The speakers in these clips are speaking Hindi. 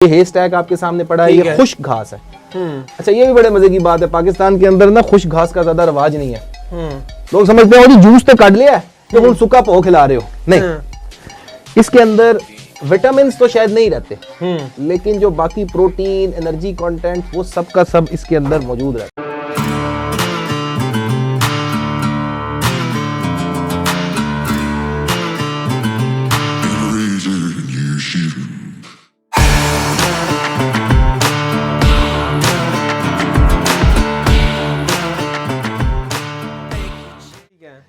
ये हे स्टैक आपके सामने पड़ा है, ये खुश्क घास है। अच्छा, ये भी बड़े मजे की बात है, पाकिस्तान के अंदर ना खुश्क घास का ज्यादा रवाज नहीं है। लोग समझते हैं और जूस तो काट लिया है तो तुम सूखा पो खिला रहे हो, नहीं। इसके अंदर विटामिन तो शायद नहीं रहते, लेकिन जो बाकी प्रोटीन, एनर्जी कंटेंट, वो सब का सब इसके अंदर मौजूद रहता है।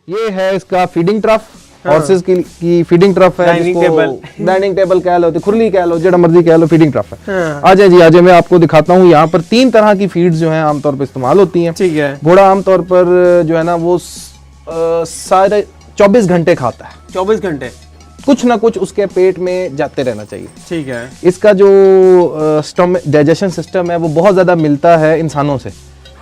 ये है इसका फीडिंग ट्रफ, हॉर्सेस की फीडिंग ट्रफ है, डाइनिंग टेबल कह लो, खुरली कह लो, जेड़ा मर्जी कह लो, फीडिंग ट्रफ है। आ जाए जी, आ जाए, मैं आपको दिखाता हूँ। यहाँ पर 3 तरह की फीड्स जो हैं आमतौर पर इस्तेमाल होती हैं। ठीक है। घोड़ा आमतौर पर जो है ना वो सारे 24 घंटे खाता है। 24 घंटे कुछ ना कुछ उसके पेट में जाते रहना चाहिए। ठीक है। इसका जो डाइजेशन सिस्टम है वो बहुत ज्यादा मिलता है इंसानों से।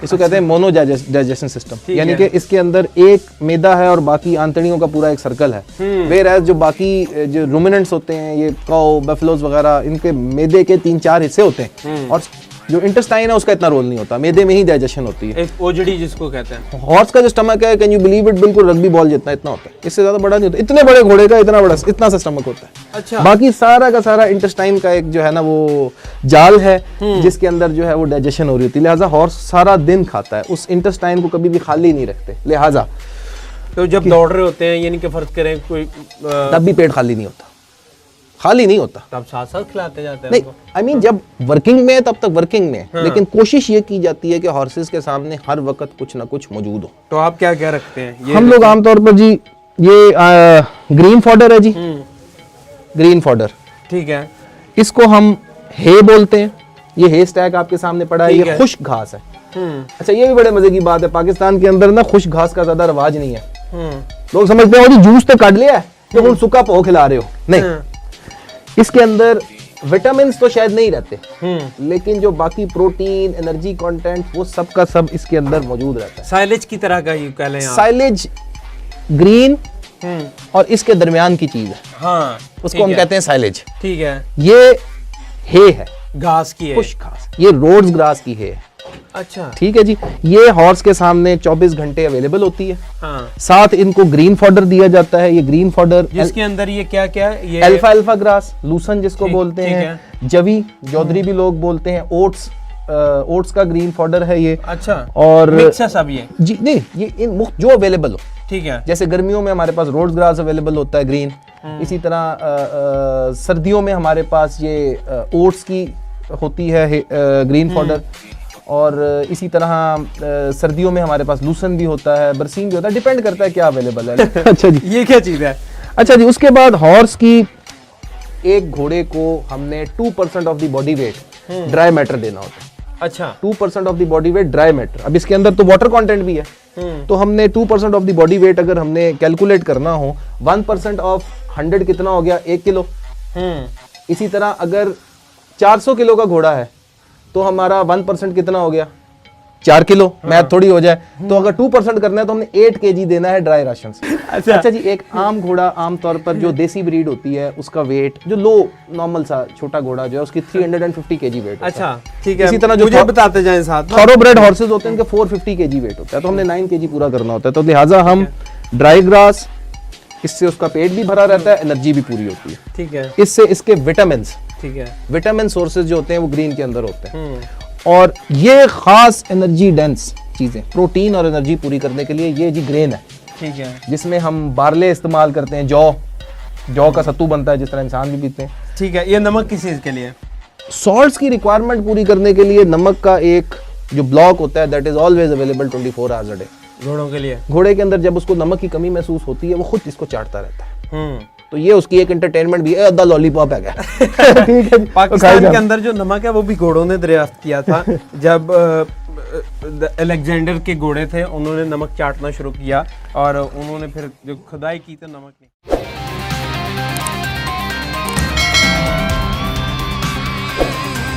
इसको कहते हैं मोनो डाइजेशन सिस्टम, यानी कि इसके अंदर एक मैदा है और बाकी आंतड़ियों का पूरा एक सर्कल है। वेयर जो बाकी जो रूमिनेंट्स होते हैं, ये काऊ, बफलोज वगैरह, इनके मैदे के 3-4 हिस्से होते हैं और जो इंटेस्टाइन है उसका इतना रोल नहीं होता, मैदे में ही डाइजेशन होती है। एक ओजड़ी जिसको कहते हैं। हॉर्स का जो स्टमक है, कैन यू बिलीव इट, बिल्कुल रग्बी बॉल जितना इतना होता है, इससे ज्यादा बड़ा नहीं होता। इतने बड़े घोड़े का इतना सा स्टमक होता है। अच्छा। बाकी सारा का सारा इंटेस्टाइन का एक जो है ना वो जाल है जिसके अंदर जो है वो डाइजेशन हो रही होती है। लिहाजा हॉर्स सारा दिन खाता है, उस इंटेस्टाइन को कभी भी खाली नहीं रखते। लिहाजा तो जब दौड़ रहे होते हैं, यानी कि फर्ज करें कोई तब भी पेट खाली नहीं होता, खाली नहीं होता, तब साथ साथ खिलाते जाते हैं। नहीं, आई मीन जब वर्किंग में तब तक वर्किंग में, लेकिन कोशिश ये की जाती है कि हॉर्सेस के सामने हर वक्त कुछ ना कुछ मौजूद हो। तो आप क्या क्या रखते हैं? ये हम लोग आमतौर पर जी ये ग्रीन फॉडर है जी, ग्रीन फॉडर। ठीक है। इसको हम हे बोलते हैं। ये हे स्टैक आपके सामने पड़ा है, ये खुश्क घास है। अच्छा, ये भी बड़े मजे की बात है, पाकिस्तान के अंदर ना खुश्क घास का ज्यादा रवाज नहीं है। लोग समझते हैं और जूस तो काट लिया है तो तुम सूखा पो खिला रहे हो, नहीं। इसके अंदर विटामिन तो शायद नहीं रहते, लेकिन जो बाकी प्रोटीन, एनर्जी कंटेंट, वो सब का सब इसके अंदर मौजूद रहता है। साइलेज की तरह का ये कह लें आप। साइलेज ग्रीन और इसके दरमियान की चीज है। हाँ, उसको हम कहते हैं साइलेज। ठीक है। ये हे है, घास की है, खुश्क घास, ये रोड्स ग्रास की है। अच्छा। ठीक है जी। ये हॉर्स के सामने 24 घंटे अवेलेबल होती है। हाँ। साथ इनको ग्रीन फॉडर दिया जाता है। ये ग्रीन फॉडर जिसके अंदर ये क्या क्या है? ये अल्फा ग्रास, लूसन जिसको बोलते हैं, जवी, जौधरी भी लोग बोलते हैं, ओट्स का ग्रीन फॉडर है ये। अच्छा। और मिक्स है सब ये जी? नहीं, ये इन जो अवेलेबल हो। ठीक है। जैसे गर्मियों में हमारे पास रोड्स ग्रास अवेलेबल होता है ग्रीन, इसी तरह सर्दियों में हमारे पास ये ओट्स की होती है ग्रीन फॉडर, और इसी तरह सर्दियों में हमारे पास लूसन भी होता है, बरसीन भी होता है, डिपेंड करता है क्या अवेलेबल है। अच्छा जी, ये क्या चीज है? अच्छा जी, उसके बाद हॉर्स की एक घोड़े को हमने 2% of the body weight dry matter देना होता है। अच्छा। 2% of the body weight dry matter. अब इसके अंदर तो वाटर कंटेंट भी है, तो हमने 2% ऑफ द बॉडी वेट अगर हमने कैलकुलेट करना हो, 1% ऑफ 100 कितना हो गया? 1 किलो। इसी तरह अगर 400 किलो का घोड़ा है तो हमारा 1% कितना हो गया? 4 किलो। मैथ थोड़ी हो जाए, तो अगर 2% करना है तो हमने 8 kg देना है ड्राई राशन से। अच्छा जी। एक आम घोड़ा आमतौर पर जो देसी ब्रीड होती है उसका वेट, जो लो नॉर्मल सा छोटा घोड़ा जो है, उसकी 350 kg वेट। अच्छा, ठीक है। इसी तरह जो मुझे बताते जाएं साथ, थॉरोब्रेड हॉर्सेस होते हैं उनके 450 kg वेट होता है, तो हमने 9 kg पूरा करना होता है। तो लिहाजा हम ड्राई ग्रास, इससे उसका पेट भी भरा रहता है, एनर्जी भी पूरी होती है। ठीक है। इससे इसके विटामिन, ठीक है, विटामिन सोर्सेज जो होते हैं वो ग्रीन के अंदर होते हैं, और ये खास एनर्जी डेंस चीजें, प्रोटीन और एनर्जी पूरी करने के लिए ये जी ग्रेन है। ठीक है। जिसमें हम बार्ले इस्तेमाल करते हैं, जौ का सत्तू बनता है, जिस तरह इंसान भी पीते हैं। ठीक है। ये नमक किस चीज के लिए? सॉल्ट्स की रिक्वायरमेंट पूरी करने के लिए नमक का एक जो ब्लॉक होता है, that is always available 24 hours a day घोड़ों के लिए। घोड़े के अंदर जब उसको नमक की कमी महसूस होती है, वो खुद इसको चाटता रहता है। तो ये उसकी एक एंटरटेनमेंट भी है, अद्धा लॉलीपॉप है क्या? ठीक है। पाकिस्तान के अंदर जो नमक है वो भी घोड़ों ने दरियाफ्त किया था। जब अलेक्जेंडर के घोड़े थे, उन्होंने नमक चाटना शुरू किया और उन्होंने फिर जो खुदाई की तो नमक नहीं।